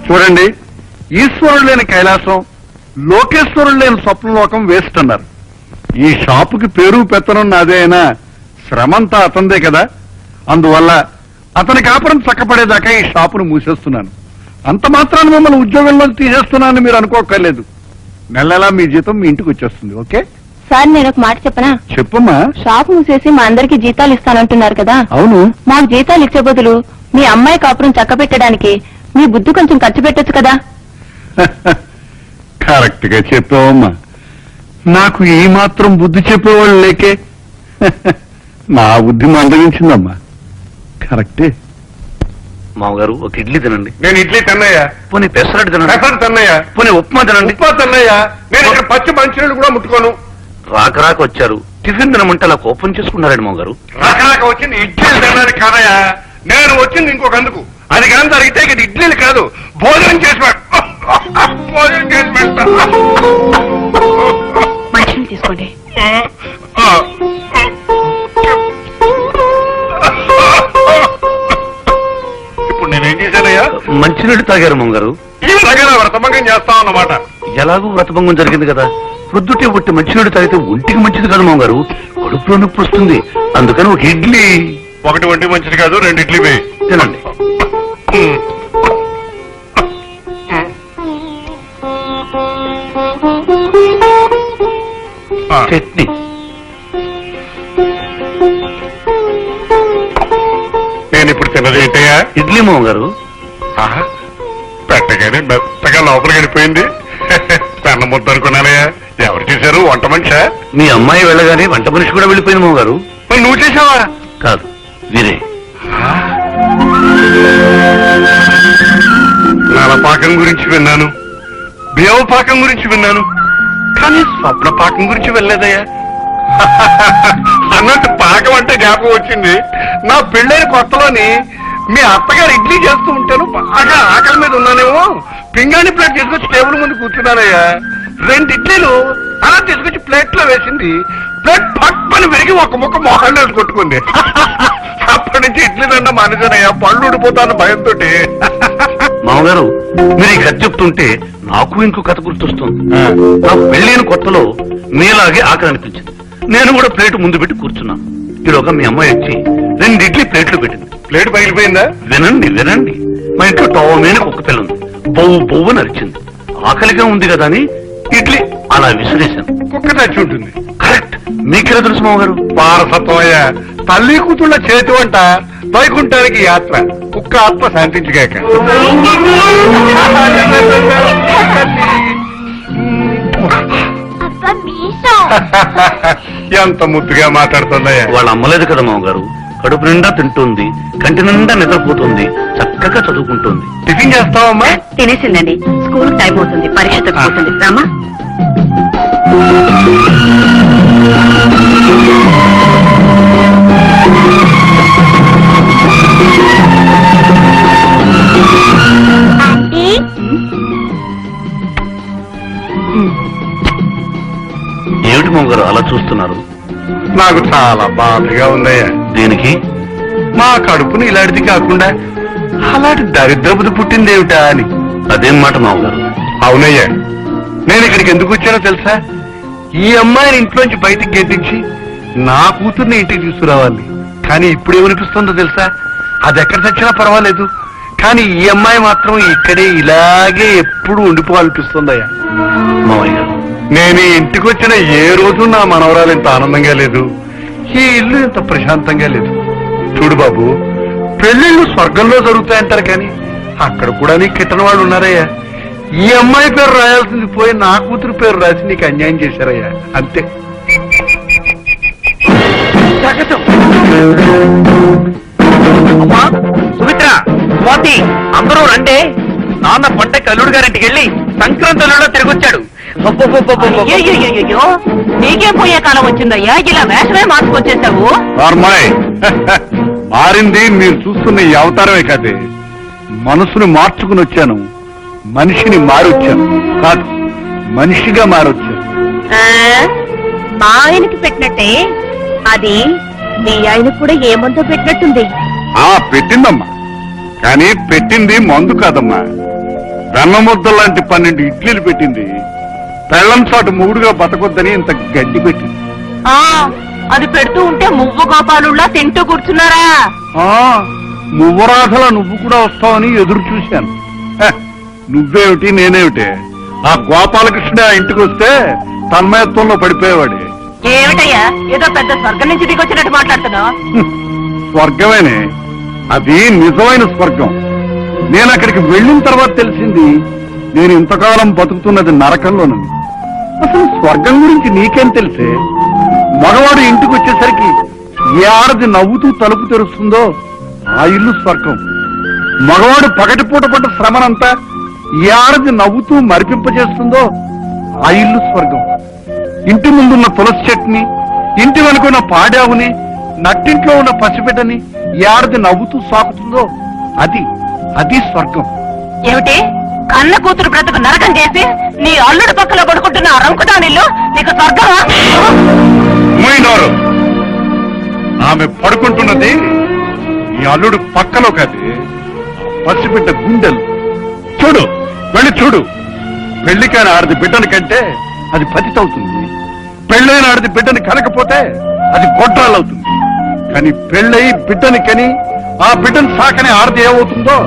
చూడండి, ఈశ్వరుడు లేని కైలాసం, లోకేశ్వరుడు లేని స్వప్నలోకం వేస్ట్ అన్నారు. ఈ షాపుకి పేరు పెత్తనం నాదే అయినా శ్రమంతా అతందే కదా. అందువల్ల అతని కాపురం చక్కపడేదాకా ఈ షాపును మూసేస్తున్నాను. అంత మాత్రాన్ని మిమ్మల్ని ఉద్యోగంలో తీసేస్తున్నానని మీరు అనుకోకర్లేదు. నెలలా మీ జీతం మీ ఇంటికి వచ్చేస్తుంది. ఓకే సార్, నేను ఒక మాట చెప్పనా? చెప్పమ్మా. షాప్ మూసేసి మా అందరికి జీతాలు ఇస్తానంటున్నారు కదా. అవును. మాకు జీతాలు ఇచ్చే బదులు మీ అమ్మాయి కాపురం చక్క పెట్టడానికి మీ బుద్ధి కొంచెం ఖర్చు పెట్టొచ్చు కదా. కరెక్ట్ గా చెప్పావమ్మా. నాకు ఈ మాత్రం బుద్ధి చెప్పేవాళ్ళు లేకే నా బుద్ధి మందగించిందమ్మా. కరెక్టే. మామగారు ఒక ఇడ్లీ తినండి. నేను ఇడ్లీ తిన్నయ్యా. పోనీ పెసరట్టు తినండి. పెసరట్టు తిన్నయ్యా. పోనీ ఉప్మా తినండి. ఉప్మా తిన్నయ్యా. నేను ఇక్కడ పచ్చి మంచినీళ్ళు కూడా ముట్టుకోను. రాక వచ్చారు, టిఫిన్ తినమంటే అలా కోపం చేసుకున్నారండి మామగారు. రాక వచ్చింది ఇడ్లీలు తినడానికి కాదయ్యా. నేను వచ్చింది ఇంకొక అందుకు. అది కానీ జరిగితే ఇది ఇడ్లీలు కాదు, భోజనం చేసి భోజనం చేసి పెడతా. మంచినీళ్ళు తీసుకోండి. ఇప్పుడు నేనేం చేశానయ్యా? మంచినీళ్ళు తాగారు మామగారు. ఈ దగ్గర వ్రతభంగం చేస్తాం అన్నమాట. ఎలాగూ వ్రతభంగం జరిగింది కదా, ప్రొద్దుటే ఒట్టి మంచినీళ్ళు తాగితే ఒంటికి మంచిది కాదు మామగారు, కడుపులో నొప్పి వస్తుంది. అందుకని ఒక ఇడ్లీ. ఒకటి ఒంటికి మంచిది కాదు, 2 ఇడ్లీ వేయి. తినండి. చట్నీ. నేను ఇప్పుడు తిన్నది ఏంటయ్యా? ఇడ్లీ మామగారు. పెట్టగానే మెత్తగా లోపలికి వెళ్ళిపోయింది. పెన్న ముద్ద అనుకున్నానయ్యా. ఎవరు చేశారు? వంట మనిషా? మీ అమ్మాయి వెళ్ళగానే వంట మనిషి కూడా వెళ్ళిపోయింది మామగారు. నువ్వు చేసావా? కాదు, వీరే. నలపాకం గురించి విన్నాను, బేవపాకం గురించి విన్నాను, కానీ స్వప్న పాకం గురించి వెళ్ళలేదయ్యా. అన్నట్టు పాకం అంటే జ్ఞాపకం వచ్చింది. నా పెళ్ళైన కొత్తలోని మీ అత్తగారు ఇడ్లీ చేస్తూ ఉంటాను, బాగా ఆకలి మీద ఉన్నానేమో, పింగాణి ప్లేట్ తీసుకొచ్చి టేబుల్ ముందు కూర్చున్నానయ్యా. 2 ఇడ్లీలు అలా తీసుకొచ్చి ప్లేట్ లో వేసింది. ప్లేట్ పక్కన పెరిగి ఒక ముక్క మొహంలో కొట్టుకుంది. అప్పటి నుంచి ఇడ్లీ దండ మానేశానయ్యా, పళ్ళు ఊడిపోతాను భయంతో. మామగారు, మీరు ఈ కథ చెప్తుంటే నాకు ఇంకో కథ గుర్తొస్తుంది. నా పెళ్ళైన కొత్తలో మీలాగే ఆకలి అనిపించింది. నేను కూడా ప్లేట్ ముందు పెట్టి కూర్చున్నాను. ఈలోగా మీ అమ్మాయి వచ్చి 2 ఇడ్లీ ప్లేట్లు పెట్టింది. ప్లేట్ పగిలిపోయిందా? వినండి వినండి. మా ఇంట్లో టోమేని కుక్క పిల్ల ఉంది. బొవ్వు బొవ్వు నరిచింది. ఆకలిగా ఉంది కదా అని ఇడ్లీ అలా విసిరేశాను. కుక్క చచ్చి ఉంటుంది. కరెక్ట్. మీకెలా తెలుసు మామగారు? వారసత్వం అయ్యా. తల్లి కూతుళ్ళ చేతి వంట వైకుంఠానికి యాత్ర. కుక్క ఆత్మ శాంతించగాక. ఎంత ముద్దుగా మాట్లాడుతుందయ్యా. వాళ్ళు అమ్మలేదు కదా మామగారు. కడుపు నిండా తింటుంది, కంటి నిండా నిద్రపోతుంది, చక్కగా చదువుకుంటుంది. టిఫిన్ చేస్తావమ్మా? తినేసిందండి. స్కూల్ టైం అవుతుంది, పరీక్ష తగ్గిపోతుంది. రామా. ఏమిటి మామగారు అలా చూస్తున్నారు? నాకు చాలా బాధగా ఉందయ్యా. దేనికి? మా కడుపుని ఇలాంటిది కాకుండా అలాంటి దరిద్రపుది పుట్టిందేమిటా అని. అదేం మాట మామగారు? అవునయ్యా, నేను ఇక్కడికి ఎందుకు వచ్చానో తెలుసా? ఈ అమ్మాయిని ఇంట్లోంచి బయటికి గెంటించి నా కూతుర్ని ఇంటికి తీసుకురావాలి. కానీ ఇప్పుడేమనిపిస్తుందో తెలుసా? అది ఎక్కడ చచ్చినా పర్వాలేదు, కానీ ఈ అమ్మాయి మాత్రం ఇక్కడే ఇలాగే ఎప్పుడు ఉండిపోవాలనిపిస్తుందయ్యా. మామయ్య గారు, నేను ఇంటికి వచ్చిన ఏ రోజు నా మనవరాలు ఇంత ఆనందంగా లేదు, ఈ ఇల్లు ఇంత ప్రశాంతంగా లేదు. చూడు బాబు, పెళ్లిళ్ళు స్వర్గంలో జరుగుతాయంటారు, కానీ అక్కడ కూడా నీకు కిట్టని వాళ్ళు ఉన్నారయ్యా. ఈ అమ్మాయి పేరు రాయాల్సింది పోయి నా కూతురు పేరు రాసి నీకు అన్యాయం చేశారయ్యా, అంతే. అమ్మా, సుమిత్ర, స్వాతి, అందరూ రండి. నాన్న పండగ అల్లుడు గారింటికి వెళ్ళి సంక్రాంతిలో తిరిగొచ్చాడు. నీకే పోయే కాలం వచ్చిందయ్యా, ఇలా వేషమే మార్చుకొచ్చేసావు. నార్మల్ మారింది మీరు చూస్తున్న ఈ అవతారమే కాదే. మనసును మార్చుకుని వచ్చాను, మనిషిని మారొచ్చాను. కాదు, మనిషిగా మారొచ్చాను. మా ఆయనకి పెట్టినట్టే అది మీ ఆయన కూడా ఏ మందో పెట్టినట్టుంది. పెట్టిందమ్మా, కానీ పెట్టింది మందు కాదమ్మా, వెన్నముద్ద లాంటి 12 ఇడ్లీలు పెట్టింది. పెళ్ళం చాటు మూడుగా బతకొద్దని ఇంత గడ్డి పెట్టింది. అది పెడుతూ ఉంటే మువ్వ గోపాలుల్లా తింటూ కూర్చున్నారా? మువ్వరాధల నువ్వు కూడా వస్తావని ఎదురు చూశాను. నువ్వేమిటి నేనేమిటి? ఆ గోపాలకృష్ణుడే ఆ ఇంటికి వస్తే తన్మయత్వంలో పడిపోయేవాడి. ఏమిటయ్యా ఏదో పెద్ద స్వర్గం నుంచి దిగొచ్చినట్టు మాట్లాడుతున్నావు? స్వర్గమేనే, అది నిజమైన స్వర్గం. నేను అక్కడికి వెళ్ళిన తర్వాత తెలిసింది నేను ఇంతకాలం బతుకుతున్నది నరకంలోనని. అసలు స్వర్గం గురించి నీకేం తెలిసే? మగవాడు ఇంటికి వచ్చేసరికి ఏ ఆడది నవ్వుతూ తలుపు తెరుస్తుందో ఆ ఇల్లు స్వర్గం. మగవాడు పగటిపూట పడ్డ శ్రమనంతా ఏ ఆడది నవ్వుతూ మరిపింపజేస్తుందో ఆ ఇల్లు స్వర్గం. ఇంటి ముందున్న తులసి చెట్టుని, ఇంటి వెనుకున్న పాడావుని, నట్టింట్లో ఉన్న పసిబిడ్డని ఏ ఆడది నవ్వుతూ సాకుతుందో అది స్వర్గం. ఏమిటి కన్న కూతురు బ్రతుకు నరకం చేసి నీ అల్లుడు పక్కలో పడుకుంటున్న రంకుదానిల్లు నీకు స్వర్గమా? మూయినోరు, ఆమె పడుకుంటున్నది ఈ అల్లుడు పక్కలో కాదు, పసిబిడ్డ గుండెలు. చూడు, వెళ్ళి చూడు. పెళ్లికాని ఆడది బిడ్డని కంటే అది పతితవుతుంది. పెళ్ళైన ఆడది బిడ్డని కనకపోతే అది గొడ్రాలవుతుంది. కానీ పెళ్ళై బిడ్డని కని ఆ బిడ్డని సాకని ఆడది ఏమవుతుందో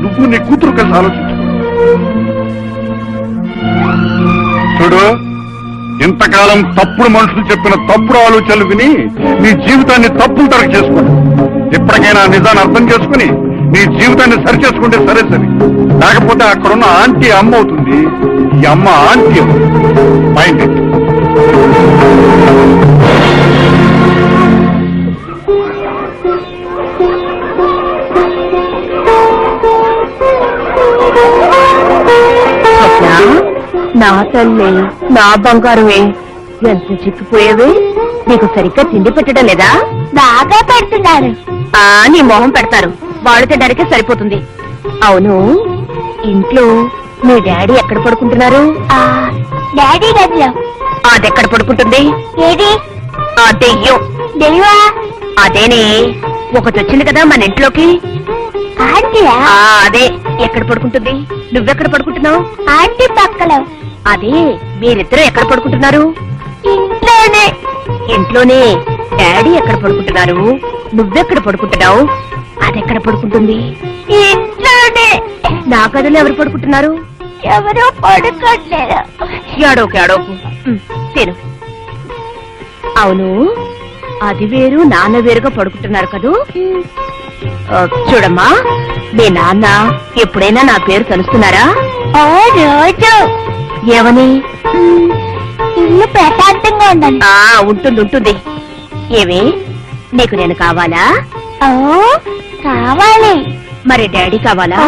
నువ్వు నీ కూతురు కలిసి ఆలోచించు. చూడు, ఇంతకాలం తప్పుడు మనుషులు చెప్పిన తప్పుడు ఆలోచనలు విని నీ జీవితాన్ని తప్పులు తరగ చేసుకోండి. ఎప్పటికైనా నిజాన్ని అర్థం చేసుకుని నీ జీవితాన్ని సరి చేసుకుంటే సరే. లేకపోతే అక్కడున్న ఆంటీ అమ్మ అవుతుంది, ఈ అమ్మ ఆంటీ అవుతుంది. Mind it. నా తల్లి, నా బంగారమే, ఎంత చిక్కిపోయేవి. నీకు సరిగ్గా తిండి పెట్టడం లేదా? బాగా పెడుతున్నారు. నీ మొహం పెడతారు, వాళ్ళు తినడానికే సరిపోతుంది. అవును, ఇంట్లో మీ డాడీ ఎక్కడ పడుకుంటున్నారు? డాడీ గదిలో. అదెక్కడ పడుకుంటుంది? ఏది? ఆ దెయ్యం. దెయ్యమా? అదేనే, ఒకటి వచ్చింది కదా మన ఇంట్లోకి. అదే ఎక్కడ పడుకుంటుంది? నువ్వెక్కడ పడుకుంటున్నావు? ఆంటీ పక్కలో. అదే, మీరిద్దరూ ఎక్కడ పడుకుంటున్నారు? ఇంట్లోనే. ఇంట్లోనే. డాడీ ఎక్కడ పడుకుంటున్నారు? నువ్వెక్కడ పడుకుంటున్నావు? అదెక్కడ పడుకుంటుంది? ఇంట్లోనే. నా గదిలో ఎవరు పడుకుంటున్నారు? ఎవరో పడుకోట్లేరు. ఏడోకు తిను. అవును, అది వేరు నాన్న వేరుగా పడుకుంటున్నారు కదూ. చూడమ్మా, మీ నాన్న ఎప్పుడైనా నా పేరు కలుస్తున్నారా? రోజు. ఏమని? ఇల్లు ప్రశాంతంగా ఉందని. ఉంటుంది. ఏమి, నీకు నేను కావాలా? కావాలి. మరి డాడీ కావాలా?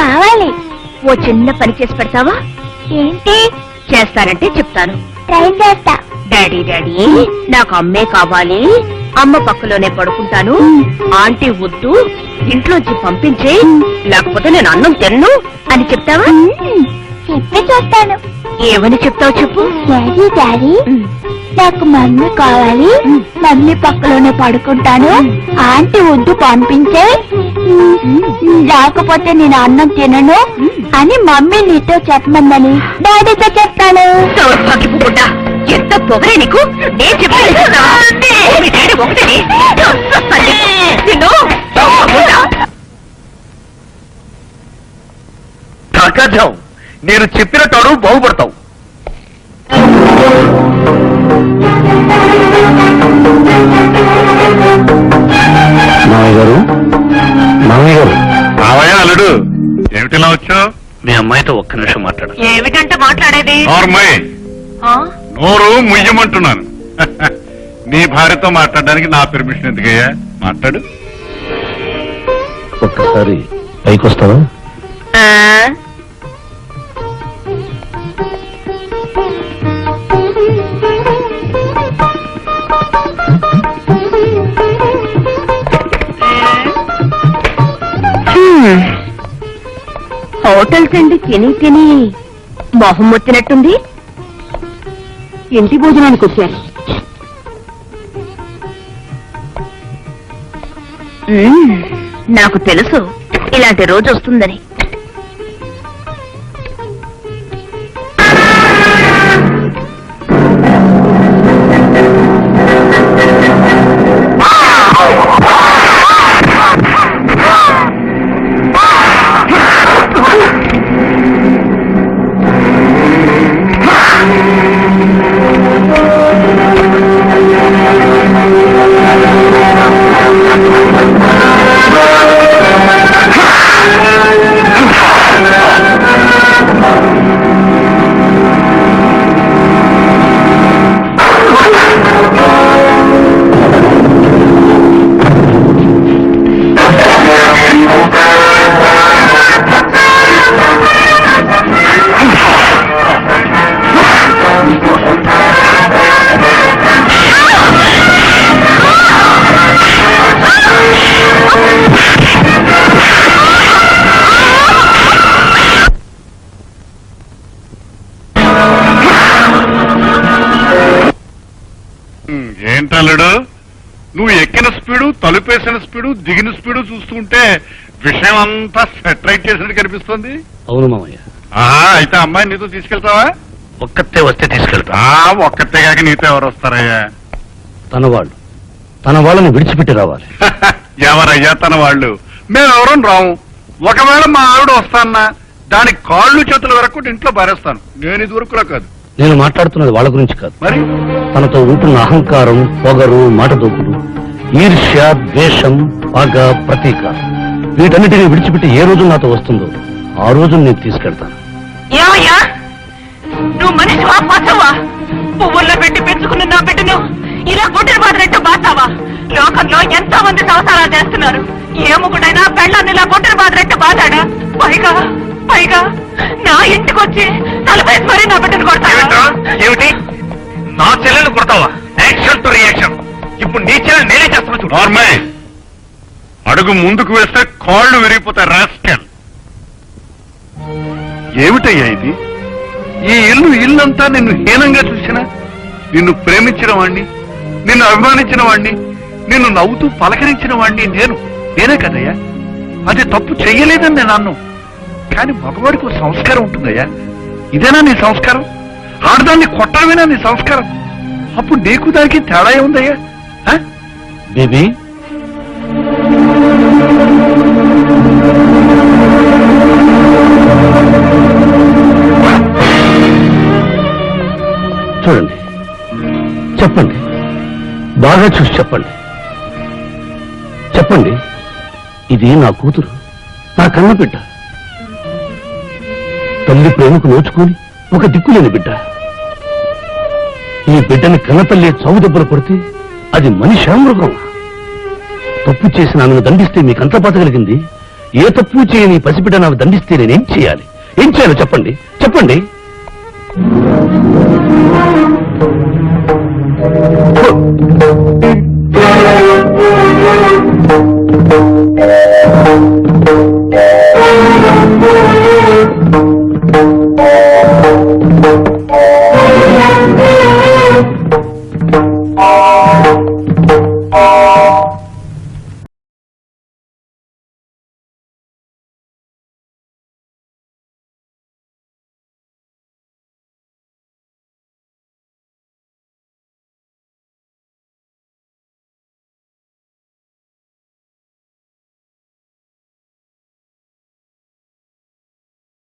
కావాలి. ఓ చిన్న పని చేసి పెడతావా? ఏంటి? చేస్తానంటే చెప్తాను. ట్రై చేస్తా. డాడీ నాకు అమ్మే కావాలి, అమ్మ పక్కలోనే పడుకుంటాను, ఆంటీ వద్దు, ఇంట్లోంచి పంపించే, లేకపోతే నేను అన్నం తిన్ను అని చెప్తావా? చెప్పి చూస్తాను. ఏమని చెప్తావు చెప్పు. డాడీ నాకు మమ్మీ కావాలి, మమ్మీ పక్కలోనే పడుకుంటాను, ఆంటీ వద్దు పంపించే, లేకపోతే నేను అన్నం తినను అని మమ్మీ నీతో చెప్పమందని డాడీతో చెప్తాను. ఎంత పొగరే నీకు! నేను చెప్పాను ఒకటి. నేను చెప్పినట్టు బాగుపడతావు. మావయ్య, అల్లుడు, ఏమిటిలా వచ్చావు? మీ అమ్మాయితో ఒక్క నిమిషం మాట్లాడు. ఏమిటంటే మాట్లాడేది? నోరు ముయ్యమంటున్నాను. నీ భార్యతో మాట్లాడడానికి నా పెర్మిషన్ ఎందుకయ్యా? మాట్లాడు. ఒక్కసారి పైకి వస్తావా? హోటల్స్ అండి తిని మొహం మొత్తినట్టుంది. ఇంటి భోజనానికి వచ్చారు. నాకు తెలుసు ఇలాంటి రోజు వస్తుందని. ఏంటల్లుడు నువ్వు ఎక్కిన స్పీడు తలుపేసిన స్పీడు దిగిన స్పీడు చూస్తుంటే విషయం అంతా సెటరైట్ చేసినట్టు కనిపిస్తుంది. అవును మామయ్య. అయితే అమ్మాయి నీతో తీసుకెళ్తావా? ఒక్కతే వస్తే తీసుకెళ్తా. ఒక్కతే కాక నీతో ఎవరు వస్తారయ్యా? తన వాళ్ళని విడిచిపెట్టి రావాలి. ఎవరయ్యా తన వాళ్ళు? మేమెవరం రాము. ఒకవేళ మా ఆవిడ వస్తానా దానికి కాళ్ళు చేతుల వరకు ఇంట్లో పారేస్తాను. నేను ఇది వరకులా కాదు. నేను మాట్లాడుతున్నది వాళ్ళ గురించి కాదు. మరి తనతో ఉంటున్న అహంకారం, పొగరు, మాట దూకుడు, ఈర్ష్య, ద్వేషం, పగ, ప్రతీకారం వీటన్నిటిని విడిచిపెట్టి ఏ రోజు నాతో వస్తుందో ఆ రోజు నేను తీసుకెళ్తాను. ఏమయ్యా నువ్వు మనిషివా పచ్చవా? పువ్వుల్లో పెట్టి పెంచుకున్న నా బిడ్డను ఇలా గుడ్డలు బాదినట్టు బాతావా? లోకంలో ఎంతో మంది సంసారాలు చేస్తున్నారు. ఏ ముగుడైనా పెళ్ళాన్ని ఇలా గుడ్డలు బాదినట్టు బాతాడా? పైగా నా ఇంటికి వచ్చి తలపేసి మరీ నా బిడ్డను కొడతావా? ఏమిటి నా చెల్లెలు కొడతావా? Action to reaction. ఇప్పుడు నీ చెల్లెలు నేనే చేస్తాను చూడు. నార్మల్ అడుగు ముందుకు వేస్తే కాళ్ళు విరిగిపోతాయి. రాస్కెల్ ఏమిటయ్యా ఇది? ఈ ఇల్లంతా నిన్ను హీనంగా చూసినా నిన్ను ప్రేమించిన వాణ్ణి, నిన్ను అభిమానించిన వాణ్ణి, నిన్ను నవ్వుతూ పలకరించిన వాణ్ణి నేనే కదయ్యా. అది తప్పు చెయ్యలేదని నేను అన్ను. కానీ మగవాడికి ఒక సంస్కారం ఉంటుందయ్యా. ఇదేనా నీ సంస్కారం? ఆడదాన్ని కొట్టడమేనా నీ సంస్కారం? అప్పుడు నీకు దానికి తేడా ఉందయ్యా. బేబీ చూడండి, చెప్పండి, బాగా చూసి చెప్పండి. ఇది నా కూతురు, నా కన్న బిడ్డ. తల్లి ప్రేమకు నోచుకొని ఒక దిక్కులేని బిడ్డ. ఈ బిడ్డని కన్నతల్లి చావు దెబ్బలు కొడితే అది మనిషి మృగం. తప్పు చేసిన ఆమెను దండిస్తే మీకంత బాధ కలిగింది. ఏ తప్పు చేయని పసిబిడ్డ నాకు దండిస్తే నేనేం చేయాలి? చెప్పండి.